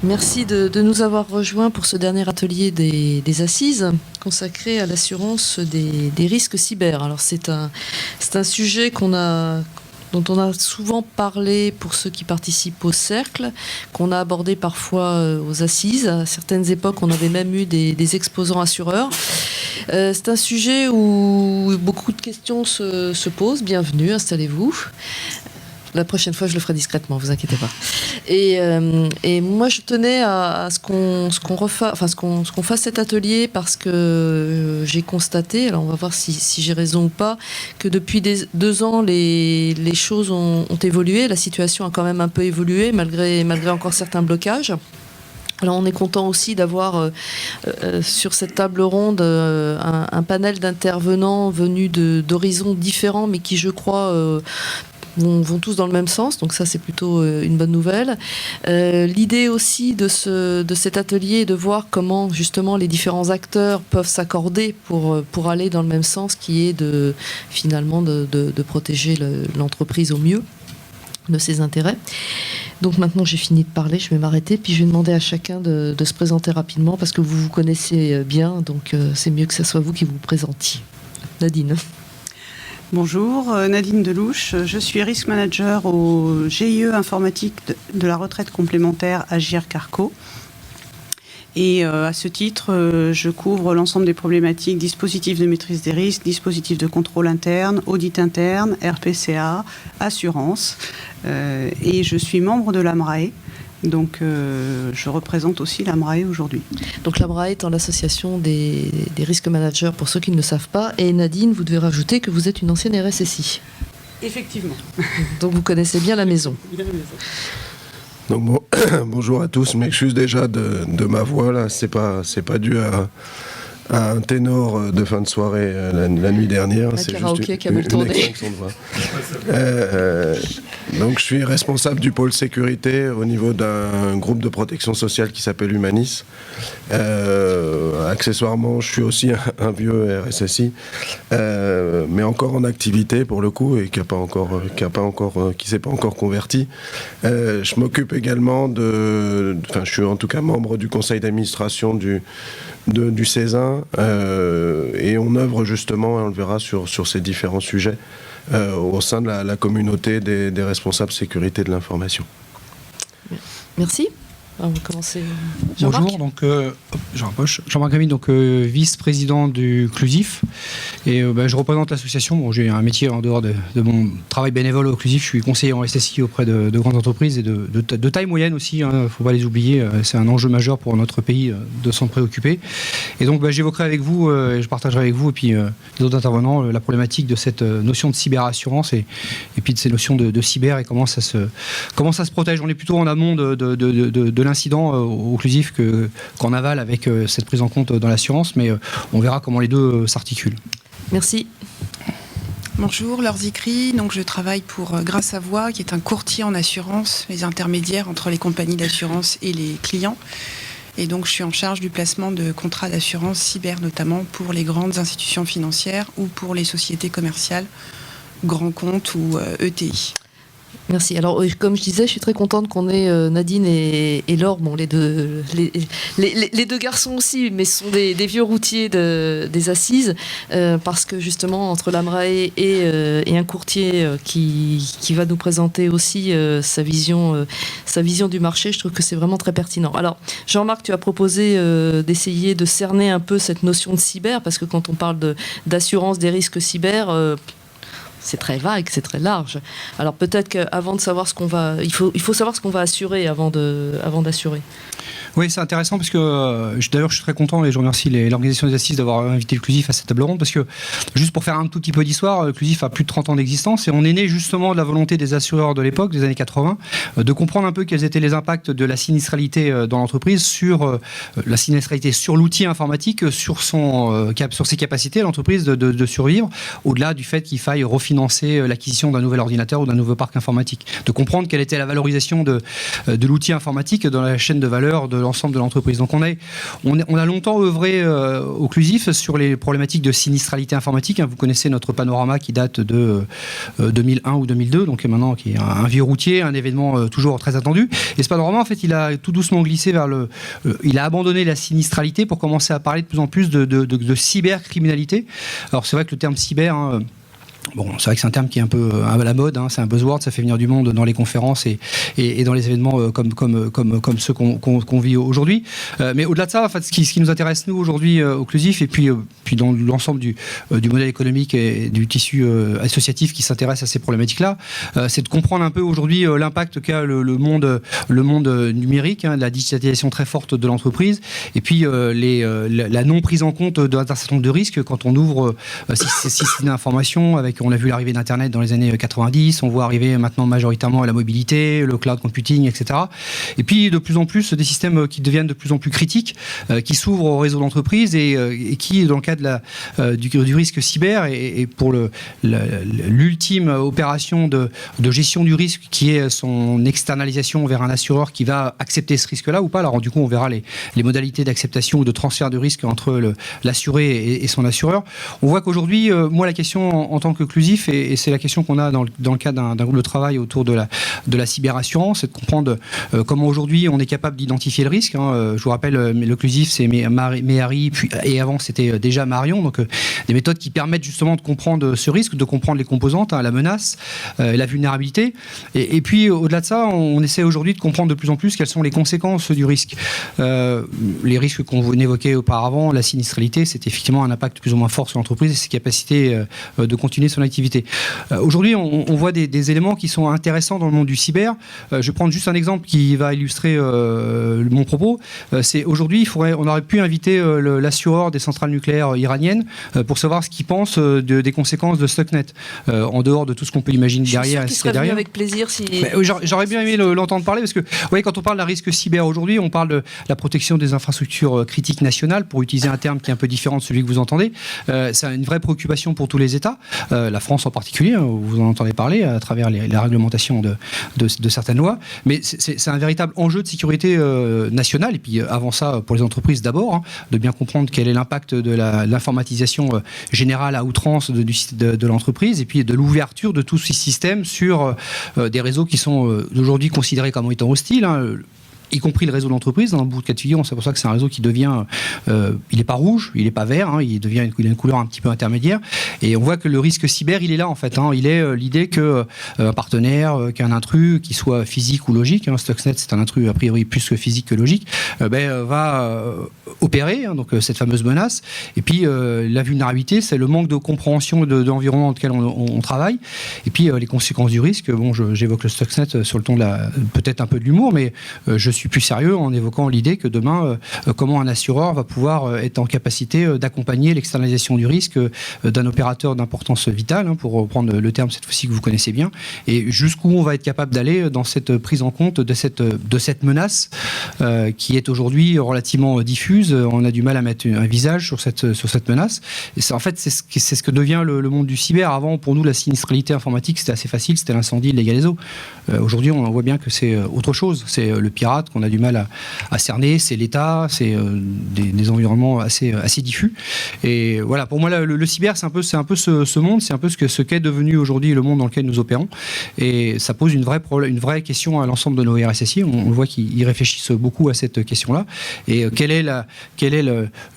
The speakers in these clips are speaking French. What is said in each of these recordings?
Merci de nous avoir rejoints pour ce dernier atelier des assises consacré à l'assurance des risques cyber. Alors c'est un sujet dont on a souvent parlé pour ceux qui participent au cercle, qu'on a abordé parfois aux assises. À certaines époques, on avait même eu des exposants assureurs. C'est un sujet où beaucoup de questions se posent. Bienvenue, installez-vous. La prochaine fois, je le ferai discrètement, vous inquiétez pas. Et moi, je tenais à ce qu'on fasse cet atelier parce que j'ai constaté, alors on va voir si j'ai raison ou pas, que depuis 2 ans, les choses ont évolué. La situation a quand même un peu évolué, malgré encore certains blocages. Alors on est content aussi d'avoir sur cette table ronde un panel d'intervenants venus d'horizons différents, mais qui, je crois, vont tous dans le même sens, donc ça c'est plutôt une bonne nouvelle. L'idée aussi de cet atelier est de voir comment justement les différents acteurs peuvent s'accorder pour aller dans le même sens, qui est finalement de protéger l'entreprise au mieux de ses intérêts. Donc maintenant j'ai fini de parler, je vais m'arrêter, puis je vais demander à chacun de se présenter rapidement, parce que vous vous connaissez bien, donc c'est mieux que ce soit vous qui vous présentiez. Nadine. Bonjour, Nadine Delouche, je suis Risk Manager au GIE informatique de la retraite complémentaire Agir Carco. Et à ce titre, je couvre l'ensemble des problématiques dispositifs de maîtrise des risques, dispositifs de contrôle interne, audit interne, RPCA, assurance. Et je suis membre de l'AMRAE. Donc, je représente aussi l'AMRAE aujourd'hui. Donc, l'AMRAE étant l'association des risques managers, pour ceux qui ne le savent pas. Et Nadine, vous devez rajouter que vous êtes une ancienne RSSI. Effectivement. Donc, vous connaissez bien la maison. Bien la maison. Donc bon, bonjour à tous, m'excuse déjà de ma voix là, c'est pas dû à un ténor de fin de soirée la nuit dernière, c'est juste une extinction de voix. Donc je suis responsable du pôle sécurité au niveau d'un groupe de protection sociale qui s'appelle Humanis. Accessoirement, je suis aussi un vieux RSSI, mais encore en activité pour le coup et qui s'est pas encore converti. Je m'occupe également je suis en tout cas membre du conseil d'administration du CESIN, et on œuvre justement, on le verra sur ces différents sujets au sein de la communauté des responsables sécurité de l'information. Merci. On va commencer. Jean-Marc. Bonjour, donc Jean-Marc Rémy, donc vice-président du CLUSIF, et je représente l'association. Bon, j'ai un métier en dehors de mon travail bénévole au CLUSIF. Je suis conseiller en SSI auprès de grandes entreprises et de taille moyenne aussi. Hein, faut pas les oublier. C'est un enjeu majeur pour notre pays de s'en préoccuper. Et donc, j'évoquerai avec vous et je partagerai avec vous et puis les autres intervenants la problématique de cette notion de cyberassurance et puis de ces notions de cyber et comment ça se protège. On est plutôt en amont de l'incident au CLUSIF qu'en aval avec cette prise en compte dans l'assurance, mais on verra comment les deux s'articulent. Merci. Bonjour, Laure Zicry. Donc je travaille pour Gras Savoie, qui est un courtier en assurance, les intermédiaires entre les compagnies d'assurance et les clients. Et donc je suis en charge du placement de contrats d'assurance cyber, notamment pour les grandes institutions financières ou pour les sociétés commerciales, grands comptes ou ETI. Merci. Alors, comme je disais, je suis très contente qu'on ait Nadine et Laure, bon, les deux garçons aussi, mais ce sont des vieux routiers des assises, parce que justement, entre l'AMRAE et un courtier qui va nous présenter aussi sa vision du marché, je trouve que c'est vraiment très pertinent. Alors, Jean-Marc, tu as proposé d'essayer de cerner un peu cette notion de cyber, parce que quand on parle d'assurance des risques cyber, c'est très vague, c'est très large. Alors peut-être qu'avant de savoir il faut savoir ce qu'on va assurer avant d'assurer. Oui, c'est intéressant parce que d'ailleurs je suis très content et je remercie l'organisation des assises d'avoir invité le CLUSIF à cette table ronde, parce que juste pour faire un tout petit peu d'histoire, le CLUSIF a plus de 30 ans d'existence et on est né justement de la volonté des assureurs de l'époque, des années 80, de comprendre un peu quels étaient les impacts de la sinistralité dans l'entreprise sur la sinistralité sur l'outil informatique, sur ses capacités à l'entreprise de survivre, au-delà du fait qu'il faille refinancer financer l'acquisition d'un nouvel ordinateur ou d'un nouveau parc informatique, de comprendre quelle était la valorisation de l'outil informatique dans la chaîne de valeur de l'ensemble de l'entreprise. Donc on a longtemps œuvré au CLUSIF sur les problématiques de sinistralité informatique. Vous connaissez notre panorama qui date de 2001 ou 2002, donc maintenant qui est un vieux routier, un événement toujours très attendu. Et ce panorama, en fait, il a tout doucement glissé vers il a abandonné la sinistralité pour commencer à parler de plus en plus de cybercriminalité. Alors c'est vrai que le terme cyber... Bon, c'est vrai que c'est un terme qui est un peu à la mode, c'est un buzzword, ça fait venir du monde dans les conférences et dans les événements comme ceux qu'on vit aujourd'hui. Mais au-delà de ça, en fait, ce qui nous intéresse, nous, aujourd'hui, au CLUSIF, et puis dans l'ensemble du modèle économique et du tissu associatif qui s'intéresse à ces problématiques-là, c'est de comprendre un peu aujourd'hui l'impact qu'a le monde numérique, la digitalisation très forte de l'entreprise, et puis la non prise en compte d'un certain nombre de risques quand on ouvre ces systèmes d'information avec. On a vu l'arrivée d'Internet dans les années 90, on voit arriver maintenant majoritairement la mobilité, le cloud computing, etc. Et puis de plus en plus des systèmes qui deviennent de plus en plus critiques, qui s'ouvrent au réseau d'entreprise et qui, dans le cadre du risque cyber et pour l'ultime opération de gestion du risque qui est son externalisation vers un assureur qui va accepter ce risque-là ou pas. Alors du coup, on verra les modalités d'acceptation ou de transfert de risque entre l'assuré et son assureur. On voit qu'aujourd'hui, moi, la question en tant que CLUSIF, et c'est la question qu'on a dans le cadre d'un groupe de travail autour de la cyberassurance, c'est de comprendre comment aujourd'hui on est capable d'identifier le risque. Je vous rappelle, le CLUSIF, c'est MEARI, et avant c'était déjà Marion, donc des méthodes qui permettent justement de comprendre ce risque, de comprendre les composantes, la menace, la vulnérabilité. Et puis au-delà de ça, on essaie aujourd'hui de comprendre de plus en plus quelles sont les conséquences du risque. Les risques qu'on évoquait auparavant, la sinistralité, c'est effectivement un impact plus ou moins fort sur l'entreprise et ses capacités de continuer son activité. Aujourd'hui, on voit des éléments qui sont intéressants dans le monde du cyber. Je vais prendre juste un exemple qui va illustrer mon propos. C'est aujourd'hui, on aurait pu inviter l'assureur des centrales nucléaires iraniennes pour savoir ce qu'il pense des conséquences de Stuxnet, en dehors de tout ce qu'on peut imaginer derrière. Je suis sûr qu'il serait venu avec plaisir. J'aurais bien aimé l'entendre parler parce que, vous voyez, quand on parle d'un risque cyber aujourd'hui, on parle de la protection des infrastructures critiques nationales, pour utiliser un terme qui est un peu différent de celui que vous entendez. C'est une vraie préoccupation pour tous les États. La France en particulier, vous en entendez parler à travers les réglementations de certaines lois, mais c'est un véritable enjeu de sécurité nationale, et puis avant ça, pour les entreprises d'abord, de bien comprendre quel est l'impact de l'informatisation générale à outrance de l'entreprise, et puis de l'ouverture de tous ces systèmes sur des réseaux qui sont aujourd'hui considérés comme étant hostiles, y compris le réseau d'entreprise. Dans le bout de cas de figure, c'est pour ça que c'est un réseau qui devient, il n'est pas rouge, il n'est pas vert, il a une couleur un petit peu intermédiaire. Et on voit que le risque cyber, il est là en fait. Il est l'idée qu'un partenaire, qu'un intrus, qu'il soit physique ou logique, Stuxnet c'est un intrus a priori plus physique que logique, va opérer, donc cette fameuse menace. Et puis la vulnérabilité, c'est le manque de compréhension de l'environnement dans lequel on travaille. Et puis les conséquences du risque. Bon, j'évoque le Stuxnet sur le ton de peut-être un peu de l'humour, mais je suis plus sérieux en évoquant l'idée que demain, comment un assureur va pouvoir être en capacité d'accompagner l'externalisation du risque d'un opérateur d'importance vitale, pour reprendre le terme cette fois-ci que vous connaissez bien, et jusqu'où on va être capable d'aller dans cette prise en compte de cette menace qui est aujourd'hui relativement diffuse. On a du mal à mettre un visage sur cette menace. Et c'est ce que devient le monde du cyber. Avant, pour nous, la sinistralité informatique, c'était assez facile, c'était l'incendie, le dégâts des eaux. Aujourd'hui, on voit bien que c'est autre chose. C'est le pirate qu'on a du mal à cerner, c'est l'État, c'est des environnements assez diffus. Et voilà, pour moi, le cyber, c'est un peu ce monde, c'est un peu ce qu'est devenu aujourd'hui le monde dans lequel nous opérons. Et ça pose une vraie question à l'ensemble de nos RSSI. On voit qu'ils réfléchissent beaucoup à cette question-là. Et quelle est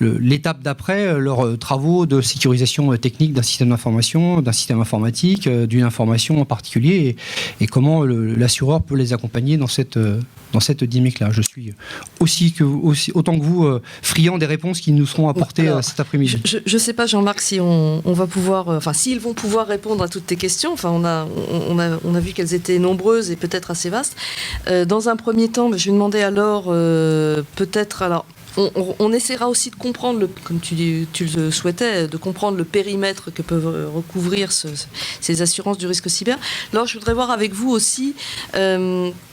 l'étape d'après leurs travaux de sécurisation technique d'un système d'information, d'un système informatique, d'une information en particulier, et comment l'assureur peut les accompagner dans cette dynamique-là. Je suis autant que vous friand des réponses qui nous seront apportées cet après-midi. Je ne sais pas, Jean-Marc, si on va pouvoir, s'ils vont pouvoir répondre à toutes tes questions. On a vu qu'elles étaient nombreuses et peut-être assez vastes. Dans un premier temps, je vais demander alors peut-être On essaiera aussi de comprendre, comme tu le souhaitais, de comprendre le périmètre que peuvent recouvrir ces assurances du risque cyber. Alors, je voudrais voir avec vous aussi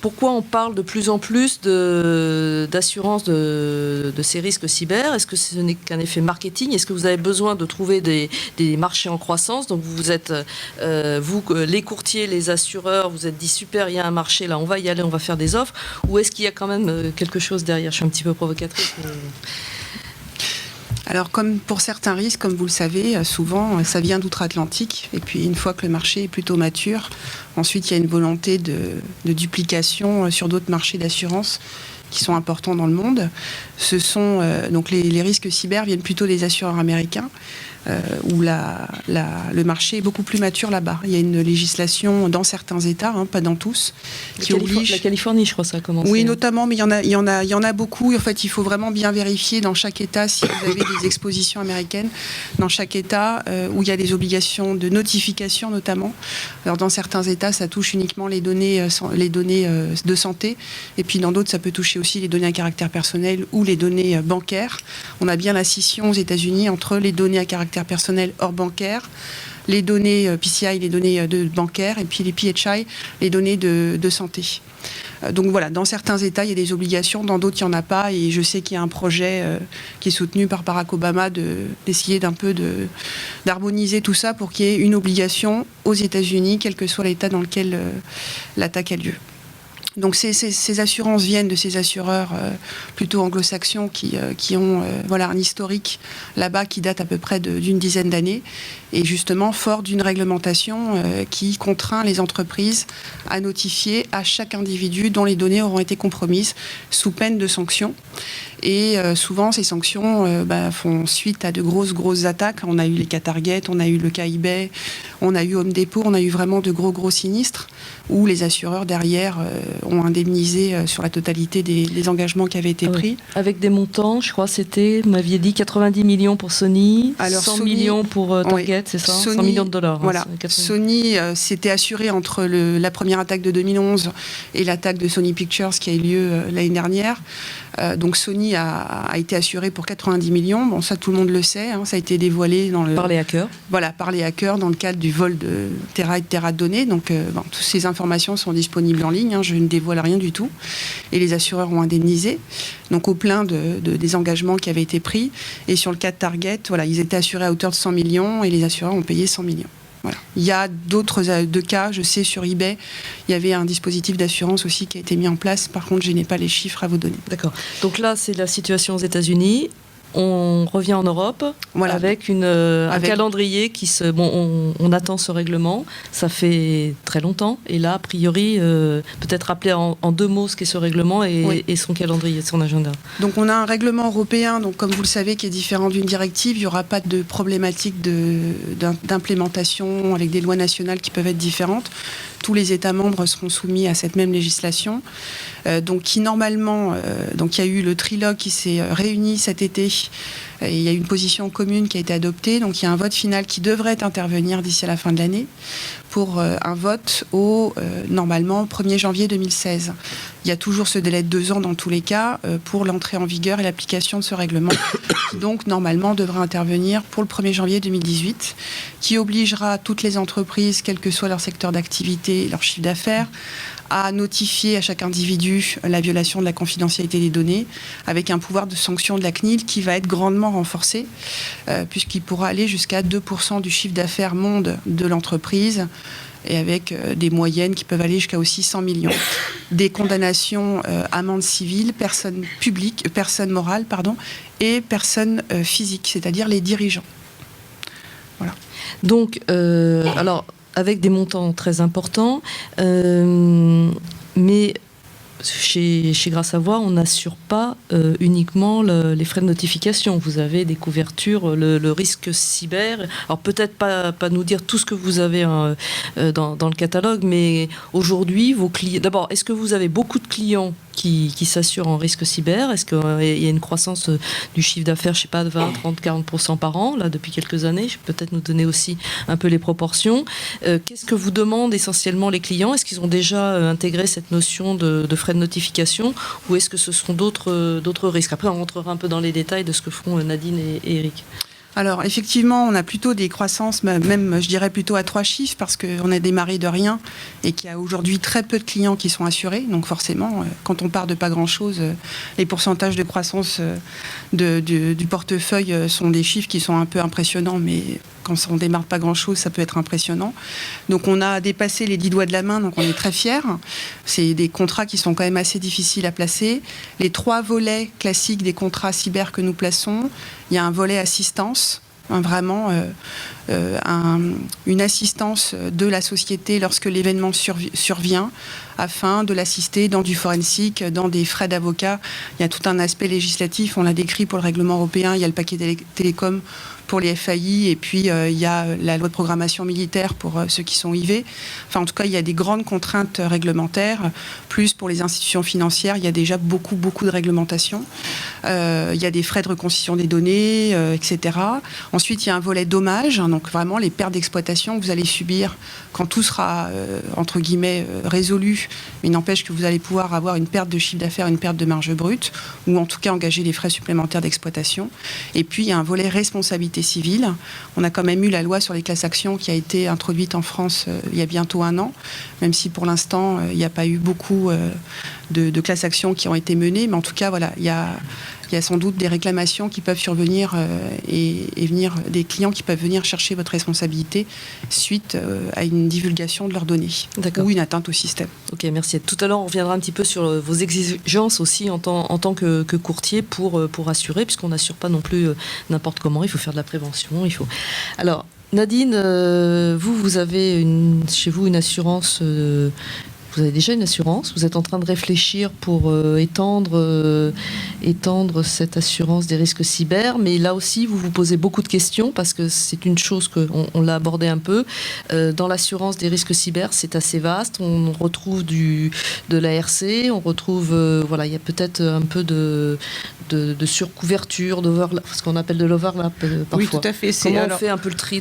pourquoi on parle de plus en plus d'assurance de ces risques cyber. Est-ce que ce n'est qu'un effet marketing? Est-ce que vous avez besoin de trouver des marchés en croissance? Donc, vous êtes, vous, les courtiers, les assureurs, vous êtes dit super, il y a un marché là, on va y aller, on va faire des offres. Ou est-ce qu'il y a quand même quelque chose derrière? Je suis un petit peu provocatrice. Alors, comme pour certains risques, comme vous le savez, souvent, ça vient d'outre-Atlantique. Et puis, une fois que le marché est plutôt mature, ensuite, il y a une volonté de duplication sur d'autres marchés d'assurance qui sont importants dans le monde. Ce sont donc les risques cyber viennent plutôt des assureurs américains, où le marché est beaucoup plus mature là-bas. Il y a une législation dans certains États, pas dans tous, qui oblige... La Californie, je crois, ça a commencé. Oui, notamment, mais il y en a beaucoup. En fait, il faut vraiment bien vérifier dans chaque État si vous avez des expositions américaines. Dans chaque État, où il y a des obligations de notification, notamment. Alors, dans certains États, ça touche uniquement les données de santé. Et puis, dans d'autres, ça peut toucher aussi les données à caractère personnel ou les données bancaires. On a bien la scission aux États-Unis entre les données à caractère personnel hors bancaire, les données PCI, les données bancaires, et puis les PHI, les données de santé. Donc voilà, dans certains États, il y a des obligations, dans d'autres, il n'y en a pas. Et je sais qu'il y a un projet qui est soutenu par Barack Obama d'essayer d'harmoniser tout ça pour qu'il y ait une obligation aux États-Unis, quel que soit l'État dans lequel l'attaque a lieu. Donc ces assurances viennent de ces assureurs plutôt anglo-saxons qui ont un historique là-bas qui date à peu près d'une dizaine d'années, et justement fort d'une réglementation qui contraint les entreprises à notifier à chaque individu dont les données auront été compromises sous peine de sanctions. Et souvent, ces sanctions font suite à de grosses attaques. On a eu les cas Target, on a eu le cas eBay, on a eu Home Depot, on a eu vraiment de gros sinistres où les assureurs derrière ont indemnisé sur la totalité des engagements qui avaient été pris. Avec des montants, je crois, vous m'aviez dit 90 millions pour Sony, alors 100 millions pour Target, c'est ça, Sony, 100 millions de dollars. Voilà. Sony s'était assuré entre la première attaque de 2011 et l'attaque de Sony Pictures qui a eu lieu l'année dernière. Donc Sony a été assuré pour 90 millions. Bon, ça, tout le monde le sait. Ça a été dévoilé par les hackers. Voilà, par les hackers dans le cadre du vol de terra et de terra de données. Donc, toutes ces informations sont disponibles en ligne. Je ne dévoile rien du tout. Et les assureurs ont indemnisé. Donc, au plein des engagements qui avaient été pris. Et sur le cas de Target, ils étaient assurés à hauteur de 100 millions et les assureurs ont payé 100 millions. Voilà. Il y a d'autres cas, je sais sur eBay, il y avait un dispositif d'assurance aussi qui a été mis en place. Par contre, je n'ai pas les chiffres à vous donner. D'accord. Donc là, c'est la situation aux États-Unis. On revient en Europe avec un calendrier qui on attend ce règlement. Ça fait très longtemps. Et là, a priori, peut-être rappeler en 2 mots ce qu'est ce règlement et son calendrier, son agenda. Donc on a un règlement européen, donc comme vous le savez, qui est différent d'une directive. Il n'y aura pas de problématique d'implémentation avec des lois nationales qui peuvent être différentes. Tous les États membres seront soumis à cette même législation. Donc il y a eu le trilogue qui s'est réuni cet été. Et il y a une position commune qui a été adoptée. Donc il y a un vote final qui devrait intervenir d'ici à la fin de l'année pour un vote normalement 1er janvier 2016. Il y a toujours ce délai de 2 ans dans tous les cas pour l'entrée en vigueur et l'application de ce règlement qui donc normalement devrait intervenir pour le 1er janvier 2018, qui obligera toutes les entreprises, quel que soit leur secteur d'activité, leur chiffre d'affaires, à notifier à chaque individu la violation de la confidentialité des données, avec un pouvoir de sanction de la CNIL qui va être grandement renforcé, puisqu'il pourra aller jusqu'à 2% du chiffre d'affaires monde de l'entreprise, et avec des moyennes qui peuvent aller jusqu'à aussi 100 millions. Des condamnations, amendes civiles, personnes publiques, personnes morales, et personnes physiques, c'est-à-dire les dirigeants. Voilà. Donc, alors, avec des montants très importants, mais chez Grâce à Voix, on n'assure pas uniquement les frais de notification. Vous avez des couvertures, le risque cyber. Alors peut-être pas nous dire tout ce que vous avez dans le catalogue, mais aujourd'hui, vos clients. D'abord, est-ce que vous avez beaucoup de clients qui s'assurent en risque cyber? Est-ce qu'il y a une croissance du chiffre d'affaires, je ne sais pas, de 20, 30, 40% par an, là, depuis quelques années? Peut-être nous donner aussi un peu les proportions. Qu'est-ce que vous demandent essentiellement les clients? Est-ce qu'ils ont déjà intégré cette notion de frais de notification, ou est-ce que ce sont d'autres risques? Après, on rentrera un peu dans les détails de ce que font Nadine et Eric. Alors effectivement, on a plutôt des croissances, même je dirais plutôt à 3 chiffres, parce qu'on a démarré de rien et qu'il y a aujourd'hui très peu de clients qui sont assurés. Donc forcément, quand on part de pas grand-chose, les pourcentages de croissance du portefeuille sont des chiffres qui sont un peu impressionnants, mais quand on ne démarre pas grand-chose, ça peut être impressionnant. Donc on a dépassé les 10 doigts de la main, donc on est très fiers. C'est des contrats qui sont quand même assez difficiles à placer. Les 3 volets classiques des contrats cyber que nous plaçons, il y a un volet assistance, vraiment une assistance de la société lorsque l'événement survient, afin de l'assister dans du forensique, dans des frais d'avocat. Il y a tout un aspect législatif, on l'a décrit pour le règlement européen, il y a le paquet télécom pour les FAI, et puis il y a la loi de programmation militaire pour ceux qui sont IV. Enfin, en tout cas, il y a des grandes contraintes réglementaires. Plus pour les institutions financières, il y a déjà beaucoup de réglementations. Il y a des frais de reconstitution des données, etc. Ensuite, il y a un volet dommages, donc vraiment les pertes d'exploitation que vous allez subir quand tout sera, entre guillemets, résolu. Mais il n'empêche que vous allez pouvoir avoir une perte de chiffre d'affaires, une perte de marge brute, ou en tout cas engager des frais supplémentaires d'exploitation. Et puis, il y a un volet responsabilité civile. On a quand même eu la loi sur les classes actions qui a été introduite en France il y a bientôt 1 an, même si pour l'instant, il n'y a pas eu beaucoup de classes actions qui ont été menées. Mais en tout cas, voilà, il y a sans doute des réclamations qui peuvent survenir et venir des clients qui peuvent venir chercher votre responsabilité suite à une divulgation de leurs données. D'accord. Ou une atteinte au système. Ok, merci. Tout à l'heure, on reviendra un petit peu sur vos exigences aussi en tant que courtier pour assurer, puisqu'on n'assure pas non plus n'importe comment. Il faut faire de la prévention. Alors, Nadine, vous avez chez vous une assurance. Vous avez déjà une assurance, vous êtes en train de réfléchir pour étendre cette assurance des risques cyber, mais là aussi vous vous posez beaucoup de questions parce que c'est une chose qu'on l'a abordé un peu. Dans l'assurance des risques cyber, c'est assez vaste, on retrouve de l'ARC, on retrouve, il y a peut-être un peu de surcouverture, ce qu'on appelle de l'overlap parfois. Oui, tout à fait. Comment on fait un peu le tri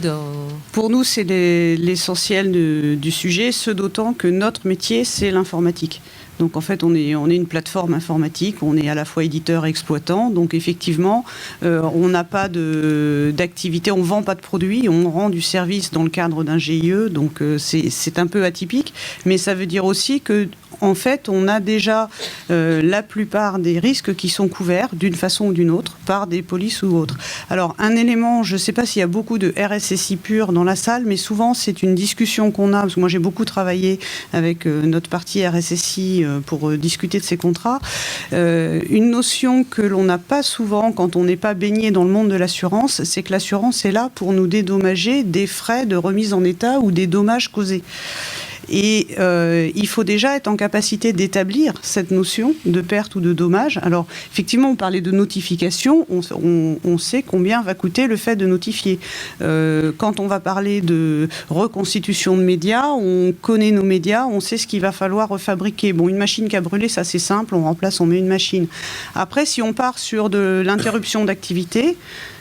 Pour nous, c'est l'essentiel du sujet, ce d'autant que notre métier, c'est l'informatique. Donc en fait, on est une plateforme informatique, on est à la fois éditeur et exploitant. Donc effectivement, on n'a pas d'activité, on ne vend pas de produits, on rend du service dans le cadre d'un GIE. Donc c'est un peu atypique, mais ça veut dire aussi que en fait, on a déjà la plupart des risques qui sont couverts d'une façon ou d'une autre par des polices ou autres. Alors, un élément, je ne sais pas s'il y a beaucoup de RSSI pur dans la salle, mais souvent, c'est une discussion qu'on a, parce que moi, j'ai beaucoup travaillé avec notre partie RSSI pour discuter de ces contrats. Une notion que l'on n'a pas souvent quand on n'est pas baigné dans le monde de l'assurance, c'est que l'assurance est là pour nous dédommager des frais de remise en état ou des dommages causés. Et il faut déjà être en capacité d'établir cette notion de perte ou de dommage. Alors, effectivement, on parlait de notification. On sait combien va coûter le fait de notifier. Quand on va parler de reconstitution de médias, on connaît nos médias, on sait ce qu'il va falloir refabriquer. Bon, une machine qui a brûlé, ça c'est simple, on remplace, on met une machine. Après, si on part sur de l'interruption d'activité,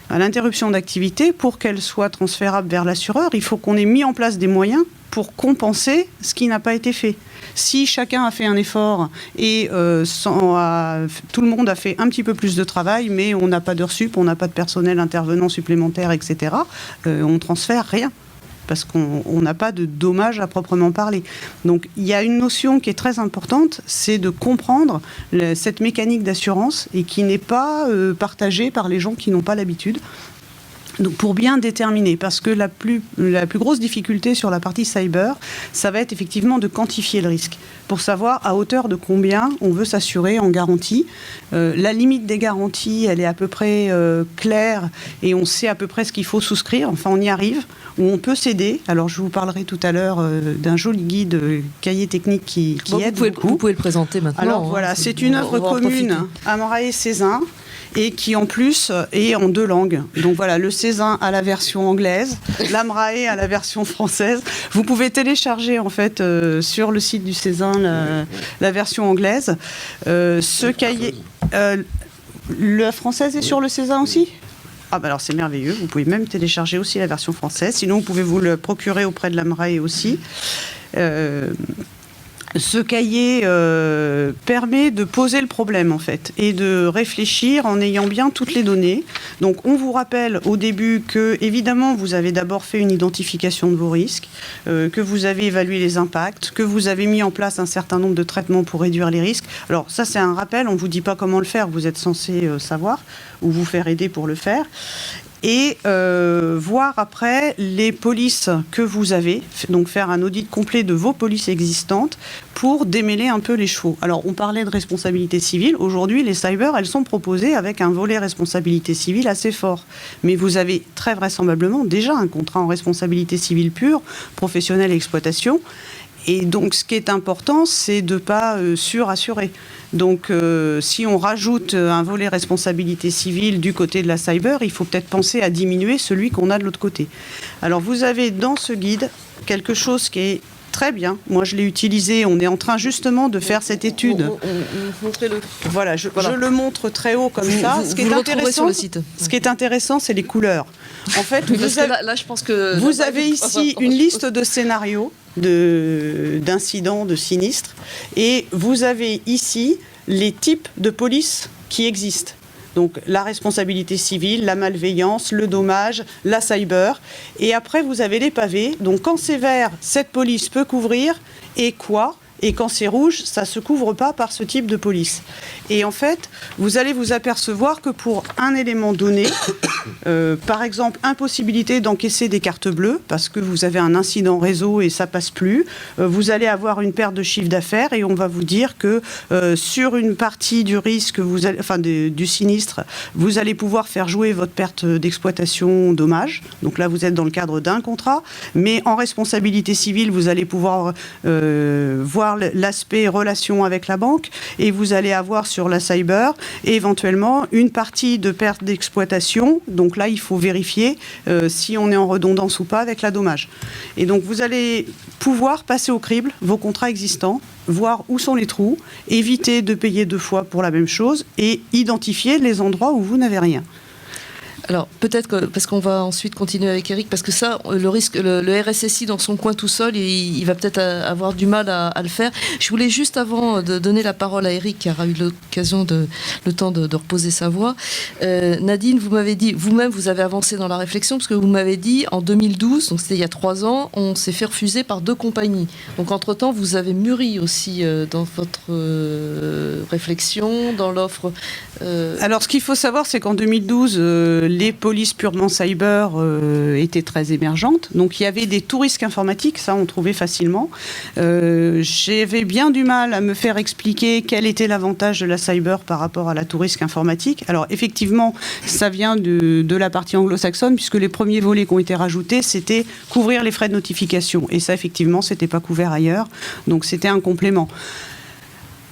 à l'interruption d'activité, pour qu'elle soit transférable vers l'assureur, il faut qu'on ait mis en place des moyens pour compenser ce qui n'a pas été fait. Si chacun a fait un effort et tout le monde a fait un petit peu plus de travail, mais on n'a pas d'heures sup, on n'a pas de personnel intervenant supplémentaire, etc., on ne transfère rien, parce qu'on n'a pas de dommages à proprement parler. Donc il y a une notion qui est très importante, c'est de comprendre cette mécanique d'assurance et qui n'est pas partagée par les gens qui n'ont pas l'habitude. Donc pour bien déterminer, parce que la plus grosse difficulté sur la partie cyber, ça va être effectivement de quantifier le risque, pour savoir à hauteur de combien on veut s'assurer en garantie. La limite des garanties, elle est à peu près claire, et on sait à peu près ce qu'il faut souscrire, enfin on y arrive, où on peut céder. Alors je vous parlerai tout à l'heure d'un joli guide cahier technique qui aide beaucoup. Vous pouvez le présenter maintenant. Alors voilà, c'est une œuvre commune à Morat et Cézanne. et qui en plus est en 2 langues. Donc voilà, le Césin à la version anglaise, l'Amrae à la version française. Vous pouvez télécharger en fait sur le site du Césin la version anglaise. Ce cahier, la française est sur le Césin aussi ? Ah bah alors c'est merveilleux, vous pouvez même télécharger aussi la version française, sinon vous pouvez vous le procurer auprès de l'Amrae aussi. Ce cahier permet de poser le problème en fait et de réfléchir en ayant bien toutes les données. Donc on vous rappelle au début que évidemment vous avez d'abord fait une identification de vos risques, que vous avez évalué les impacts, que vous avez mis en place un certain nombre de traitements pour réduire les risques. Alors ça c'est un rappel, on ne vous dit pas comment le faire, vous êtes censé savoir ou vous faire aider pour le faire. Et voir après les polices que vous avez, donc faire un audit complet de vos polices existantes pour démêler un peu les chevaux. Alors on parlait de responsabilité civile, aujourd'hui les cyber elles sont proposées avec un volet responsabilité civile assez fort. Mais vous avez très vraisemblablement déjà un contrat en responsabilité civile pure, professionnelle et exploitation. Et donc, ce qui est important, c'est de ne pas surassurer. Donc, si on rajoute un volet responsabilité civile du côté de la cyber, il faut peut-être penser à diminuer celui qu'on a de l'autre côté. Alors, vous avez dans ce guide quelque chose qui est très bien. Moi, je l'ai utilisé. On est en train justement de faire cette étude. Montrez-le. Voilà, je le montre très haut comme ça. Ce qui est intéressant, sur le site. Ce qui est intéressant, c'est les couleurs. En fait, là, je pense que vous avez ici une liste de scénarios d'incidents, de sinistres, et vous avez ici les types de police qui existent. Donc la responsabilité civile, la malveillance, le dommage, la cyber. Et après, vous avez les pavés. Donc quand c'est vert, cette police peut couvrir. Et quoi ? Et quand c'est rouge, ça ne se couvre pas par ce type de police. Et en fait, vous allez vous apercevoir que pour un élément donné, par exemple, impossibilité d'encaisser des cartes bleues, parce que vous avez un incident réseau et ça ne passe plus, vous allez avoir une perte de chiffre d'affaires et on va vous dire que sur une partie du risque, du sinistre, vous allez pouvoir faire jouer votre perte d'exploitation dommage. Donc là, vous êtes dans le cadre d'un contrat, mais en responsabilité civile, vous allez pouvoir voir l'aspect relation avec la banque et vous allez avoir sur la cyber éventuellement une partie de perte d'exploitation. Donc là, il faut vérifier si on est en redondance ou pas avec la dommage. Et donc, vous allez pouvoir passer au crible vos contrats existants, voir où sont les trous, éviter de payer 2 fois pour la même chose et identifier les endroits où vous n'avez rien. Alors, peut-être que, parce qu'on va ensuite continuer avec Eric, parce que ça, le risque, le RSSI dans son coin tout seul, il va peut-être avoir du mal à le faire. Je voulais juste, avant de donner la parole à Eric, qui aura eu l'occasion, le temps de reposer sa voix, Nadine, vous m'avez dit, vous-même, vous avez avancé dans la réflexion, parce que vous m'avez dit, en 2012, donc c'était il y a 3 ans, on s'est fait refuser par 2 compagnies. Donc, entre-temps, vous avez mûri aussi dans votre réflexion, dans l'offre. Alors, ce qu'il faut savoir, c'est qu'en 2012, les polices purement cyber étaient très émergentes. Donc, il y avait des tout risques informatiques, ça, on trouvait facilement. J'avais bien du mal à me faire expliquer quel était l'avantage de la cyber par rapport à la tout risque informatique. Alors, effectivement, ça vient de la partie anglo-saxonne, puisque les premiers volets qui ont été rajoutés, c'était couvrir les frais de notification. Et ça, effectivement, c'était pas couvert ailleurs. Donc, c'était un complément.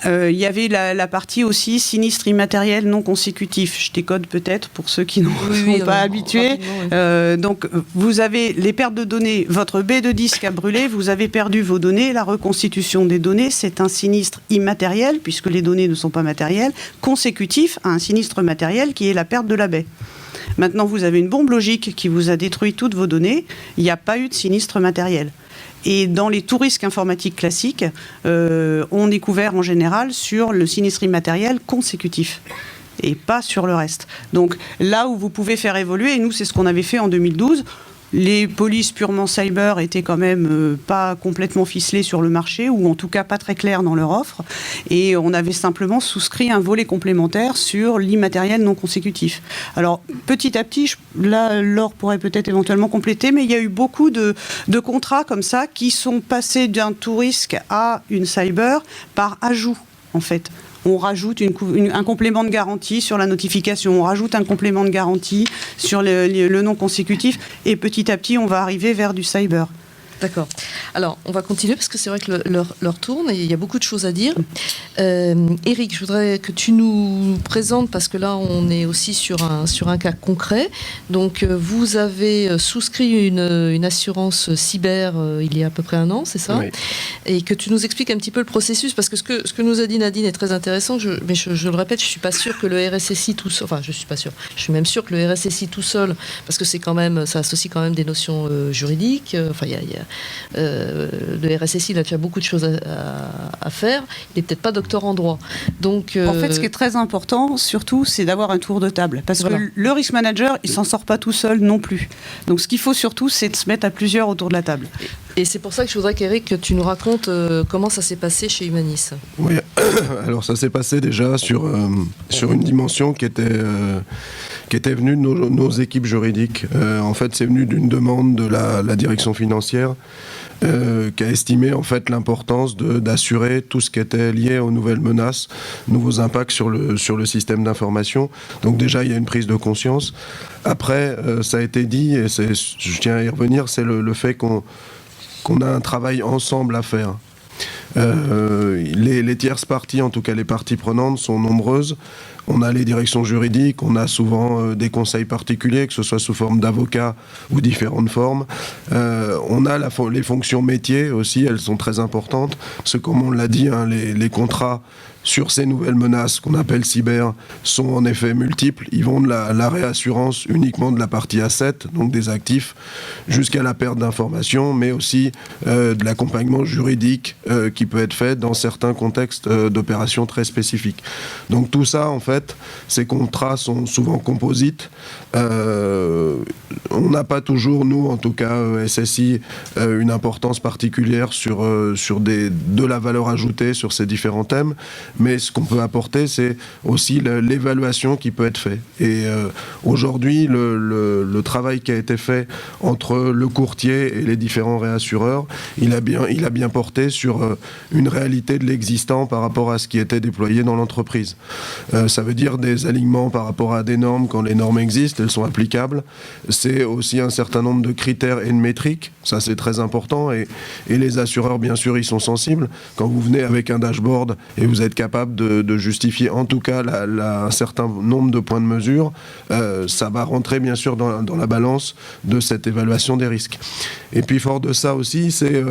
Il y avait la partie aussi sinistre immatériel non consécutif. Je décode peut-être pour ceux qui n'en sont pas habitués. Oui. Donc, vous avez les pertes de données. Votre baie de disque a brûlé, vous avez perdu vos données. La reconstitution des données, c'est un sinistre immatériel, puisque les données ne sont pas matérielles, consécutif à un sinistre matériel qui est la perte de la baie. Maintenant, vous avez une bombe logique qui vous a détruit toutes vos données. Il n'y a pas eu de sinistre matériel. Et dans les tout risques informatiques classiques, on est couvert en général sur le sinistre immatériel consécutif et pas sur le reste. Donc là où vous pouvez faire évoluer, et nous c'est ce qu'on avait fait en 2012, les polices purement cyber étaient quand même pas complètement ficelées sur le marché, ou en tout cas pas très claires dans leur offre, et on avait simplement souscrit un volet complémentaire sur l'immatériel non consécutif. Alors petit à petit, là Laure pourrait peut-être éventuellement compléter, mais il y a eu beaucoup de contrats comme ça qui sont passés d'un tout risque à une cyber par ajout en fait. On rajoute un complément de garantie sur la notification, on rajoute un complément de garantie sur le non consécutif, et petit à petit, on va arriver vers du cyber. D'accord. Alors, on va continuer parce que c'est vrai que l'heure tourne et il y a beaucoup de choses à dire. Eric, je voudrais que tu nous présentes, parce que là, on est aussi sur un cas concret. Donc, vous avez souscrit une assurance cyber il y a à peu près 1 an, c'est ça ? Oui. Et que tu nous expliques un petit peu le processus, parce que ce que nous a dit Nadine est très intéressant, mais je le répète, je ne suis pas sûre que le RSSI tout seul, enfin, je suis pas sûre, je suis même sûre que le RSSI tout seul, parce que ça associe quand même des notions juridiques, le RSSI, il a déjà beaucoup de choses à faire. Il n'est peut-être pas docteur en droit. Donc, En fait, ce qui est très important, surtout, c'est d'avoir un tour de table. Parce que le risk manager, il ne s'en sort pas tout seul non plus. Donc, ce qu'il faut surtout, c'est de se mettre à plusieurs autour de la table. Et c'est pour ça que je voudrais qu'Eric, que tu nous racontes comment ça s'est passé chez Humanis. Oui, alors ça s'est passé déjà sur une dimension qui était venue de nos équipes juridiques. En fait, c'est venu d'une demande de la direction financière qui a estimé en fait l'importance d'assurer tout ce qui était lié aux nouvelles menaces, nouveaux impacts sur le système d'information. Donc déjà, il y a une prise de conscience. Après, ça a été dit, et je tiens à y revenir, c'est le fait qu'on a un travail ensemble à faire. Les tierces parties, en tout cas les parties prenantes, sont nombreuses. On a les directions juridiques, on a souvent des conseils particuliers, que ce soit sous forme d'avocats ou différentes formes. On a les fonctions métiers aussi, elles sont très importantes, parce que comme on l'a dit, hein, les contrats sur ces nouvelles menaces qu'on appelle cyber sont en effet multiples. Ils vont de la réassurance uniquement de la partie asset, donc des actifs, jusqu'à la perte d'informations, mais aussi de l'accompagnement juridique qui peut être fait dans certains contextes d'opérations très spécifiques. Donc tout ça, en fait, ces contrats sont souvent composites. On n'a pas toujours, nous, en tout cas, SSI, une importance particulière sur de la valeur ajoutée sur ces différents thèmes. Mais ce qu'on peut apporter, c'est aussi l'évaluation qui peut être faite. Et aujourd'hui, le travail qui a été fait entre le courtier et les différents réassureurs, il a bien porté sur une réalité de l'existant par rapport à ce qui était déployé dans l'entreprise. Ça veut dire des alignements par rapport à des normes quand les normes existent, elles sont applicables. C'est aussi un certain nombre de critères et de métriques, ça c'est très important. Et les assureurs, bien sûr, ils sont sensibles. Quand vous venez avec un dashboard et vous êtes capable de justifier en tout cas un certain nombre de points de mesure, ça va rentrer bien sûr dans la balance de cette évaluation des risques. Et puis fort de ça aussi, c'est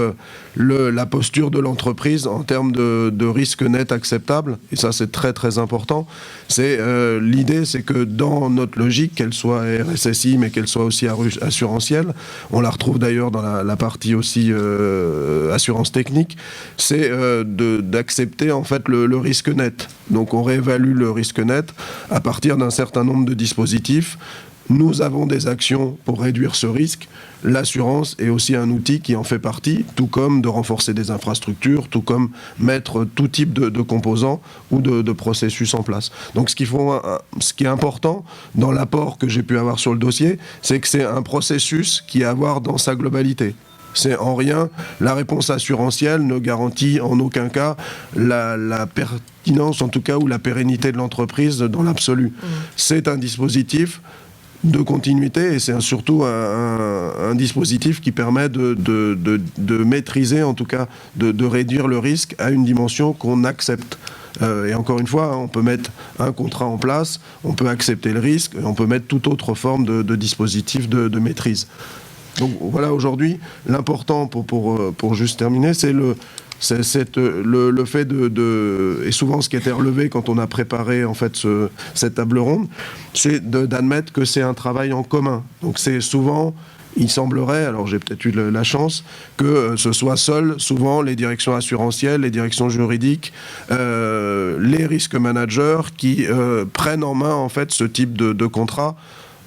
la posture de l'entreprise en termes de risque net acceptable, et ça c'est très très important. L'idée, c'est que dans notre logique, qu'elle soit RSSI mais qu'elle soit aussi assurantielle, on la retrouve d'ailleurs dans la partie aussi assurance technique, c'est d'accepter en fait le risque net. Donc on réévalue le risque net à partir d'un certain nombre de dispositifs. Nous avons des actions pour réduire ce risque. L'assurance est aussi un outil qui en fait partie, tout comme de renforcer des infrastructures, tout comme mettre tout type de composants ou de processus en place. Donc ce qui est important dans l'apport que j'ai pu avoir sur le dossier, c'est que c'est un processus qui est à avoir dans sa globalité. C'est en rien, la réponse assurantielle ne garantit en aucun cas la pertinence, en tout cas, ou la pérennité de l'entreprise dans l'absolu. C'est un dispositif de continuité et c'est surtout un dispositif qui permet de maîtriser, en tout cas, de réduire le risque à une dimension qu'on accepte. Et encore une fois, on peut mettre un contrat en place, on peut accepter le risque, on peut mettre toute autre forme de dispositif de maîtrise. Donc voilà, aujourd'hui, l'important pour juste terminer, c'est le fait et souvent ce qui était relevé quand on a préparé en fait cette table ronde, c'est d'admettre que c'est un travail en commun. Donc c'est souvent, il semblerait, alors j'ai peut-être eu la chance, que ce soit souvent les directions assurantielles, les directions juridiques, les risques managers qui prennent en main en fait ce type de contrat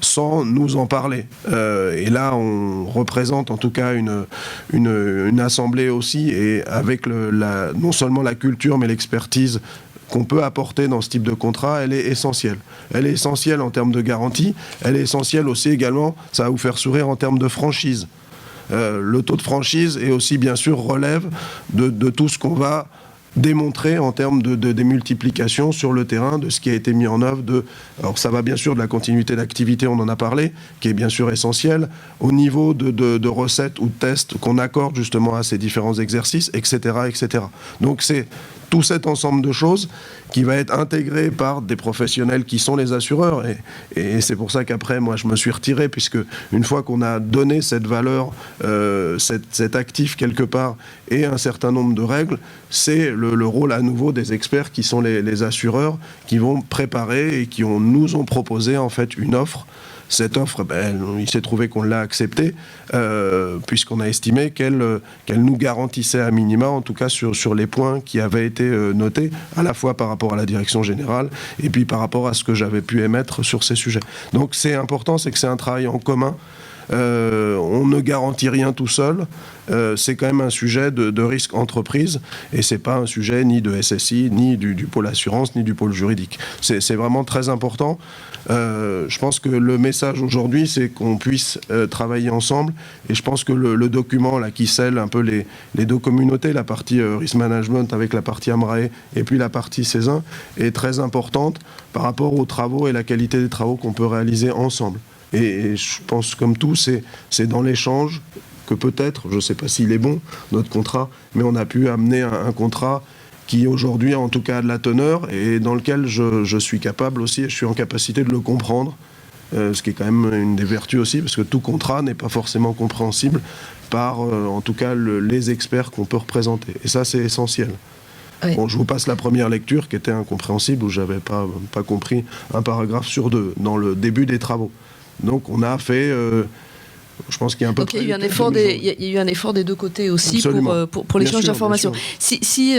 sans nous en parler. Et là, on représente en tout cas une assemblée aussi, et avec non seulement la culture, mais l'expertise qu'on peut apporter dans ce type de contrat, elle est essentielle. Elle est essentielle en termes de garantie, elle est essentielle aussi également, ça va vous faire sourire, en termes de franchise. Le taux de franchise est aussi bien sûr relève de tout ce qu'on va démontrer en termes de démultiplication sur le terrain de ce qui a été mis en œuvre. Alors ça va bien sûr de la continuité d'activité, on en a parlé, qui est bien sûr essentielle, au niveau de recettes ou de tests qu'on accorde justement à ces différents exercices, etc. etc. Donc c'est tout cet ensemble de choses qui va être intégré par des professionnels qui sont les assureurs. Et c'est pour ça qu'après, moi, je me suis retiré, puisque une fois qu'on a donné cette valeur, cet actif quelque part, et un certain nombre de règles, c'est le rôle à nouveau des experts qui sont les assureurs, qui vont préparer et qui nous ont proposé en fait une offre. Cette offre, il s'est trouvé qu'on l'a acceptée, puisqu'on a estimé qu'elle nous garantissait à minima, en tout cas sur les points qui avaient été notés, à la fois par rapport à la direction générale, et puis par rapport à ce que j'avais pu émettre sur ces sujets. Donc c'est important, c'est que c'est un travail en commun. On ne garantit rien tout seul. C'est quand même un sujet de risque entreprise, et c'est pas un sujet ni de SSI, ni du pôle assurance, ni du pôle juridique. C'est vraiment très important. Je pense que le message aujourd'hui, c'est qu'on puisse travailler ensemble, et je pense que le document là, qui scelle un peu les deux communautés, la partie risk management avec la partie AMRAE et puis la partie CESIN, est très importante par rapport aux travaux et la qualité des travaux qu'on peut réaliser ensemble. Et je pense, comme tout, c'est dans l'échange que peut-être, je ne sais pas s'il est bon, notre contrat, mais on a pu amener un contrat qui aujourd'hui, en tout cas, a de la teneur, et dans lequel je suis capable aussi, et je suis en capacité de le comprendre, ce qui est quand même une des vertus aussi, parce que tout contrat n'est pas forcément compréhensible par, en tout cas, les experts qu'on peut représenter. Et ça, c'est essentiel. Oui. Bon, je vous passe la première lecture qui était incompréhensible, où je n'avais pas compris un paragraphe sur deux, dans le début des travaux. Donc on a fait, je pense qu'il y a un peu... Donc il y a eu un effort des deux côtés aussi pour l'échange d'informations. Si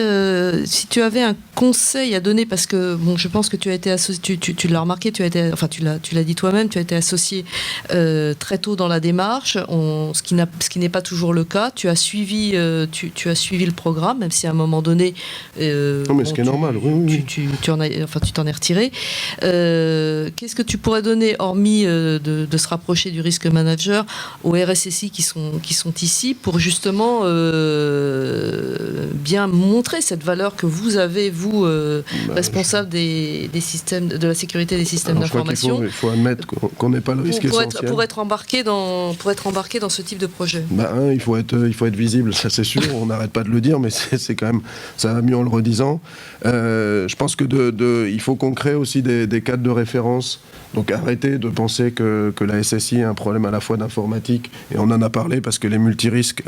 tu avais un conseil à donner, parce que bon, je pense que tu as été associé, tu l'as remarqué, tu l'as dit toi-même, tu as été associé très tôt dans la démarche, ce qui n'est pas toujours le cas. Tu as suivi le programme, même si à un moment donné... ce qui est normal, oui. Tu t'en es retiré. Qu'est-ce que tu pourrais donner, hormis de se rapprocher du risk manager, aux RSSI qui sont ici, pour justement bien montrer cette valeur que vous avez, vous, responsable des systèmes, de la sécurité des systèmes d'information. Il faut admettre qu'on n'est pas le risque essentiel. Pour être embarqué dans ce type de projet. Il faut être visible, ça c'est sûr, on n'arrête pas de le dire, mais c'est quand même, ça va mieux en le redisant. Je pense que il faut qu'on crée aussi des cadres de référence. Donc arrêtez de penser que la SSI a un problème à la fois d'informatique, et on en a parlé parce que les multirisques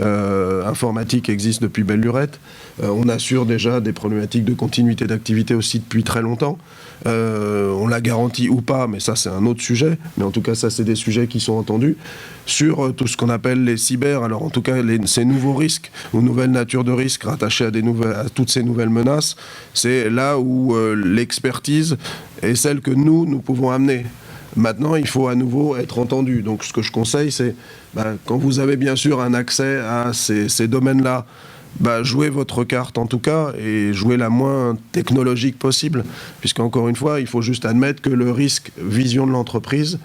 informatiques existent depuis belle lurette. On assure déjà des problématiques de continuité d'activité aussi depuis très longtemps. On la garantit ou pas, mais ça c'est un autre sujet. Mais en tout cas, ça c'est des sujets qui sont entendus. Sur tout ce qu'on appelle les cyber, alors en tout cas ces nouveaux risques ou nouvelles natures de risques rattachées à toutes ces nouvelles menaces, c'est là où l'expertise est celle que nous pouvons amener. Maintenant, il faut à nouveau être entendu. Donc ce que je conseille, c'est quand vous avez bien sûr un accès à ces domaines-là, jouez votre carte en tout cas, et jouez la moins technologique possible, puisqu'encore une fois, il faut juste admettre que le risque vision de l'entreprise,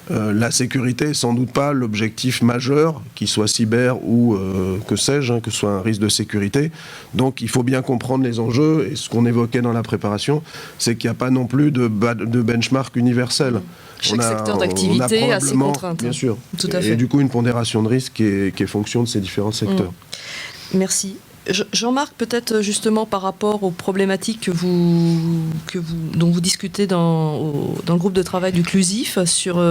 la sécurité n'est sans doute pas l'objectif majeur, qu'il soit cyber ou que sais-je, que ce soit un risque de sécurité. Donc il faut bien comprendre les enjeux, et ce qu'on évoquait dans la préparation, c'est qu'il n'y a pas non plus de benchmark universel. Chaque secteur d'activité a ses contraintes. Bien sûr. Tout à fait. Et du coup, une pondération de risque qui est fonction de ces différents secteurs. Merci. Jean-Marc, peut-être justement par rapport aux problématiques dont vous discutez dans le groupe de travail du CLUSIF, sur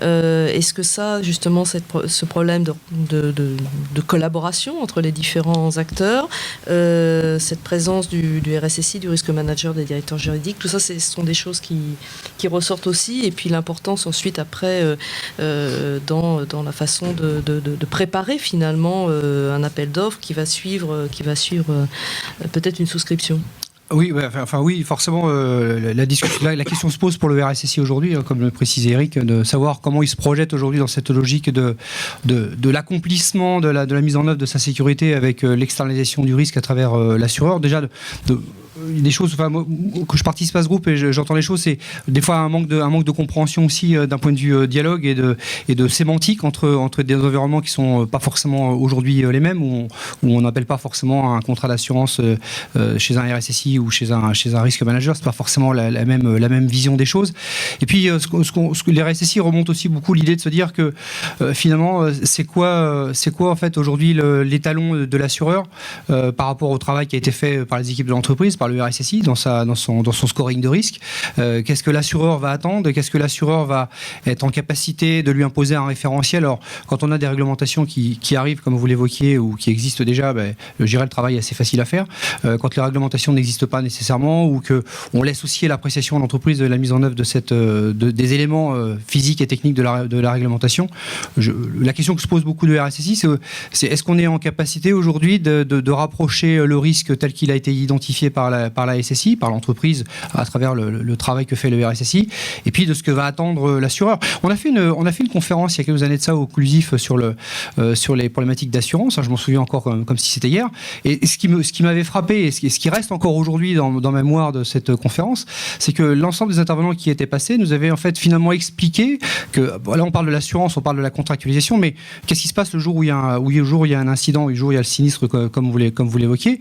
est-ce que ça, justement, ce problème de collaboration entre les différents acteurs, cette présence du RSSI, du risque manager, des directeurs juridiques, tout ça, ce sont des choses qui ressortent aussi, et puis l'importance ensuite après dans la façon de préparer finalement un appel d'offres qui va suivre peut-être une souscription. Oui, oui, forcément, la question se pose pour le RSSI aujourd'hui, comme le précisait Eric, de savoir comment il se projette aujourd'hui dans cette logique de l'accomplissement de la mise en œuvre de sa sécurité avec l'externalisation du risque à travers l'assureur. Déjà, des choses, enfin, moi, que je participe à ce groupe et j'entends les choses, c'est des fois un manque de compréhension aussi d'un point de vue dialogue et de sémantique entre des environnements qui sont pas forcément aujourd'hui les mêmes, où on n'appelle pas forcément un contrat d'assurance chez un RSSI ou chez un risque manager, c'est pas forcément la même vision des choses. Et puis les RSSI remontent aussi beaucoup l'idée de se dire que finalement c'est quoi en fait aujourd'hui l'étalon de l'assureur par rapport au travail qui a été fait par les équipes de l'entreprise, par le RSSI dans son scoring de risque. Qu'est-ce que l'assureur va attendre? Qu'est-ce que l'assureur va être en capacité de lui imposer un référentiel? Alors, quand on a des réglementations qui arrivent, comme vous l'évoquiez, ou qui existent déjà, je dirais le travail est assez facile à faire. Quand les réglementations n'existent pas nécessairement, ou qu'on laisse aussi l'appréciation de l'entreprise de la mise en œuvre des éléments physiques et techniques de la réglementation, la question que se pose beaucoup de RSSI, c'est est-ce qu'on est en capacité aujourd'hui de rapprocher le risque tel qu'il a été identifié par la SSI, par l'entreprise, à travers le travail que fait le RSSI, et puis de ce que va attendre l'assureur. On a fait une conférence il y a quelques années de ça au Clusif sur les problématiques d'assurance, je m'en souviens encore comme si c'était hier, et ce qui m'avait frappé, et ce qui reste encore aujourd'hui dans ma mémoire de cette conférence, c'est que l'ensemble des intervenants qui étaient passés nous avaient en fait finalement expliqué que, là on parle de l'assurance, on parle de la contractualisation, mais qu'est-ce qui se passe le jour où il y a un incident, le jour où il y a le sinistre, comme vous l'évoquiez?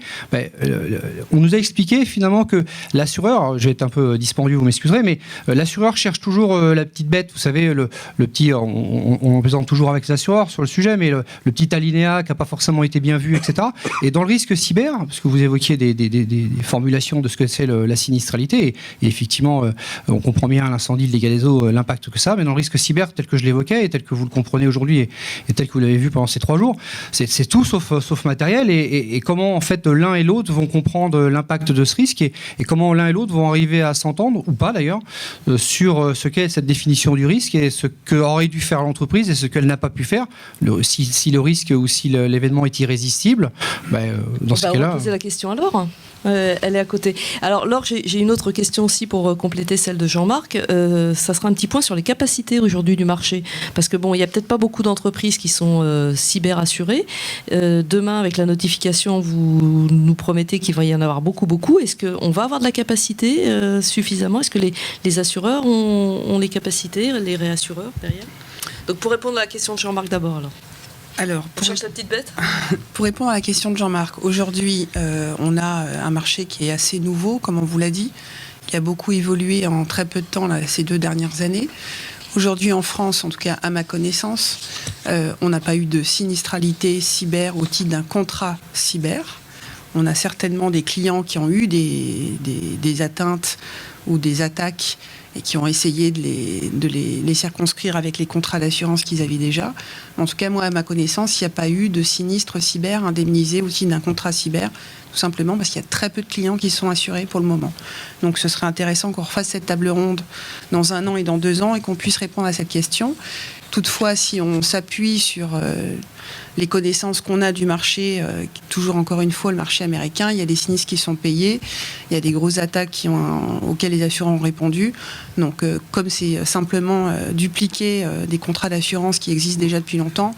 On nous a expliqué finalement que l'assureur, je vais être un peu dispendieux, vous m'excuserez, mais l'assureur cherche toujours la petite bête, vous savez, le petit, on présente toujours avec les assureurs sur le sujet, mais le petit alinéa qui n'a pas forcément été bien vu, etc. Et dans le risque cyber, parce que vous évoquiez des formulations de ce que c'est la sinistralité, et effectivement, on comprend bien l'incendie, le dégât des eaux, l'impact que ça a, mais dans le risque cyber, tel que je l'évoquais, et tel que vous le comprenez aujourd'hui, et tel que vous l'avez vu pendant ces 3 jours, c'est tout sauf matériel, et comment en fait l'un et l'autre vont comprendre l'impact de ce risque, et comment l'un et l'autre vont arriver à s'entendre, ou pas d'ailleurs, sur ce qu'est cette définition du risque, et ce qu'aurait dû faire l'entreprise, et ce qu'elle n'a pas pu faire, si le risque ou si l'événement est irrésistible, dans ce cas-là... On va poser la question à Laure. Elle est à côté. Alors Laure, j'ai une autre question aussi pour compléter celle de Jean-Marc. Ça sera un petit point sur les capacités aujourd'hui du marché. Parce que il n'y a peut-être pas beaucoup d'entreprises qui sont cyber assurées. Demain, avec la notification, vous nous promettez qu'il va y en avoir beaucoup. Est-ce qu'on va avoir de la capacité suffisamment? Est-ce que les assureurs ont les capacités, les réassureurs derrière? Donc pour répondre à la question de Jean-Marc d'abord Alors, pour chercher la petite bête. Pour répondre à la question de Jean-Marc, aujourd'hui, on a un marché qui est assez nouveau, comme on vous l'a dit, qui a beaucoup évolué en très peu de temps ces 2 dernières années. Aujourd'hui, en France, en tout cas à ma connaissance, on n'a pas eu de sinistralité cyber au titre d'un contrat cyber. On a certainement des clients qui ont eu des atteintes ou des attaques et qui ont essayé de les circonscrire avec les contrats d'assurance qu'ils avaient déjà. En tout cas, moi, à ma connaissance, il n'y a pas eu de sinistre cyber indemnisé au titre d'un contrat cyber, tout simplement parce qu'il y a très peu de clients qui sont assurés pour le moment. Donc ce serait intéressant qu'on refasse cette table ronde dans 1 an et dans 2 ans et qu'on puisse répondre à cette question. Toutefois, si on s'appuie sur les connaissances qu'on a du marché, toujours encore une fois le marché américain, il y a des sinistres qui sont payés, il y a des grosses attaques auxquelles les assureurs ont répondu. Donc comme c'est simplement dupliquer des contrats d'assurance qui existent déjà depuis longtemps,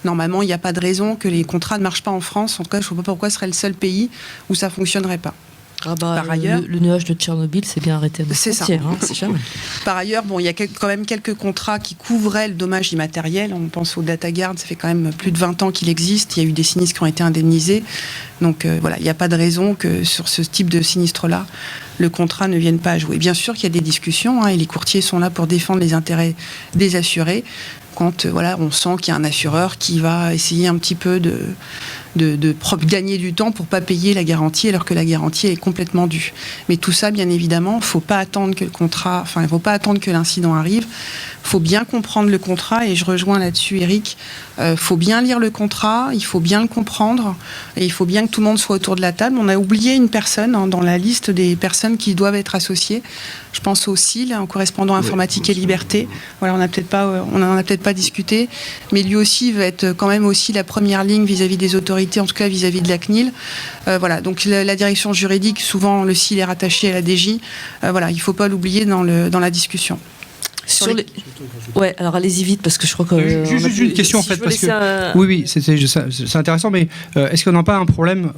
normalement il n'y a pas de raison que les contrats ne marchent pas en France. En tout cas, je ne vois pas pourquoi ce serait le seul pays où ça ne fonctionnerait pas. Par ailleurs, le nuage de Tchernobyl s'est bien arrêté à nos frontières. C'est jamais. Par ailleurs, il y a quand même quelques contrats qui couvraient le dommage immatériel. On pense au DataGuard, ça fait quand même plus de 20 ans qu'il existe. Il y a eu des sinistres qui ont été indemnisés. Donc il n'y a pas de raison que sur ce type de sinistre-là, le contrat ne vienne pas à jouer. Bien sûr qu'il y a des discussions, et les courtiers sont là pour défendre les intérêts des assurés. Quand on sent qu'il y a un assureur qui va essayer un petit peu de gagner du temps pour ne pas payer la garantie alors que la garantie est complètement due. Mais tout ça, bien évidemment, il ne faut pas attendre que l'incident arrive. Il faut bien comprendre le contrat, et je rejoins là-dessus Eric. Il faut bien lire le contrat, il faut bien le comprendre, et il faut bien que tout le monde soit autour de la table. On a oublié une personne dans la liste des personnes qui doivent être associées. Je pense au CIL, au correspondant informatique et liberté. Voilà, on n'en a peut-être pas discuté, mais lui aussi va être quand même aussi la première ligne vis-à-vis des autorités, en tout cas vis-à-vis de la CNIL. Voilà, donc la direction juridique, souvent le CIL est rattaché à la DJ. Voilà, il ne faut pas l'oublier dans la discussion. Ouais, alors allez-y vite parce que je crois que. Juste une question en fait. Parce que... Oui, c'est intéressant, mais est-ce qu'on n'a pas un problème,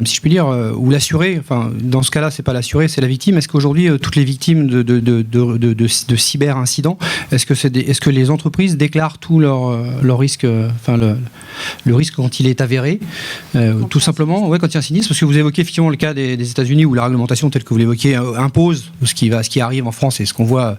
si je puis dire, où l'assuré, dans ce cas-là, c'est pas l'assuré, c'est la victime. Est-ce qu'aujourd'hui, toutes les victimes de cyber-incidents, est-ce que les entreprises déclarent tout leur risque, le risque quand il est avéré, tout simplement, quand il y a un sinistre, parce que vous évoquez effectivement le cas des États-Unis où la réglementation telle que vous l'évoquez impose ce qui arrive en France et ce qu'on voit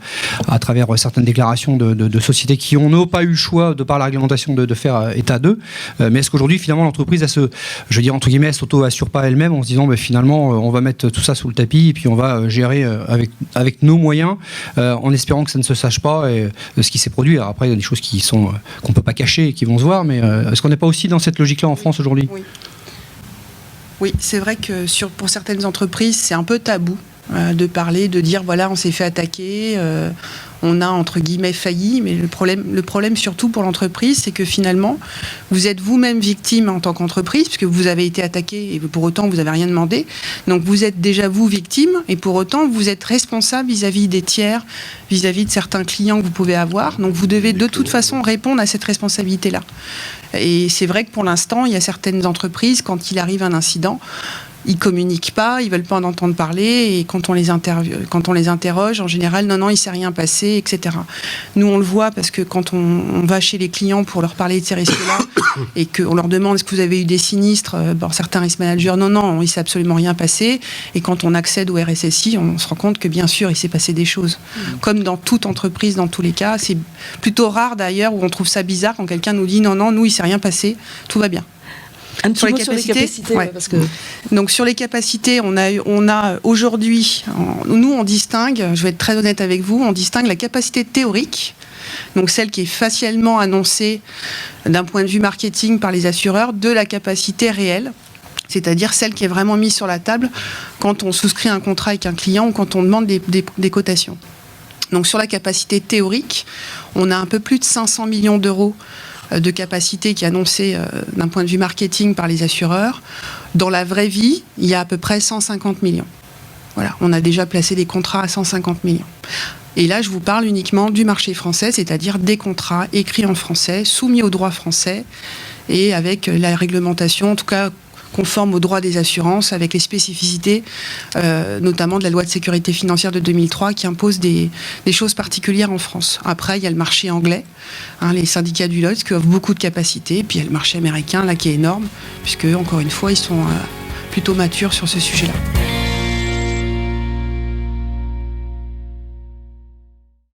à travers certaines déclarations de sociétés qui n'ont pas eu le choix de par la réglementation de faire état d'eux. Mais est-ce qu'aujourd'hui finalement l'entreprise elle s'auto-assure pas elle-même en se disant finalement on va mettre tout ça sous le tapis et puis on va gérer avec nos moyens en espérant que ça ne se sache pas et ce qui s'est produit. Alors après il y a des choses qu'on peut pas cacher et qui vont se voir, mais est-ce qu'on n'est pas aussi dans cette logique-là en France aujourd'hui ? Oui, c'est vrai que pour certaines entreprises c'est un peu tabou de parler, de dire voilà on s'est fait attaquer, on a entre guillemets failli, mais le problème surtout pour l'entreprise, c'est que finalement vous êtes vous-même victime en tant qu'entreprise puisque vous avez été attaqué et pour autant vous n'avez rien demandé, donc vous êtes déjà vous victime et pour autant vous êtes responsable vis-à-vis des tiers, vis-à-vis de certains clients que vous pouvez avoir, donc vous devez de toute façon répondre à cette responsabilité-là. Et c'est vrai que pour l'instant il y a certaines entreprises, quand il arrive un incident, ils communiquent pas, ils veulent pas en entendre parler, et quand on les interroge, en général, non, il ne s'est rien passé, etc. Nous, on le voit parce que quand on va chez les clients pour leur parler de ces risques-là, et qu'on leur demande est-ce que vous avez eu des sinistres, certains risk managers, non, il s'est absolument rien passé, et quand on accède au RSSI, on se rend compte que bien sûr, il s'est passé des choses. Comme dans toute entreprise, dans tous les cas, c'est plutôt rare d'ailleurs, où on trouve ça bizarre quand quelqu'un nous dit non, nous, il s'est rien passé, tout va bien. Un petit mot sur les capacités. Ouais. Parce que... Donc sur les capacités, on a aujourd'hui, nous on distingue, je vais être très honnête avec vous, on distingue la capacité théorique, donc celle qui est facialement annoncée d'un point de vue marketing par les assureurs, de la capacité réelle, c'est-à-dire celle qui est vraiment mise sur la table quand on souscrit un contrat avec un client ou quand on demande des cotations. Donc sur la capacité théorique, on a un peu plus de 500 millions d'euros de capacité qui est annoncée d'un point de vue marketing par les assureurs. Dans la vraie vie, il y a à peu près 150 millions. Voilà, on a déjà placé des contrats à 150 millions. Et là, je vous parle uniquement du marché français, c'est-à-dire des contrats écrits en français, soumis au droit français et avec la réglementation, en tout cas conforme aux droits des assurances, avec les spécificités, notamment de la loi de sécurité financière de 2003, qui impose des choses particulières en France. Après, il y a le marché anglais, les syndicats du Lloyd's qui offrent beaucoup de capacités, et puis il y a le marché américain, là, qui est énorme, puisque, encore une fois, ils sont plutôt matures sur ce sujet-là.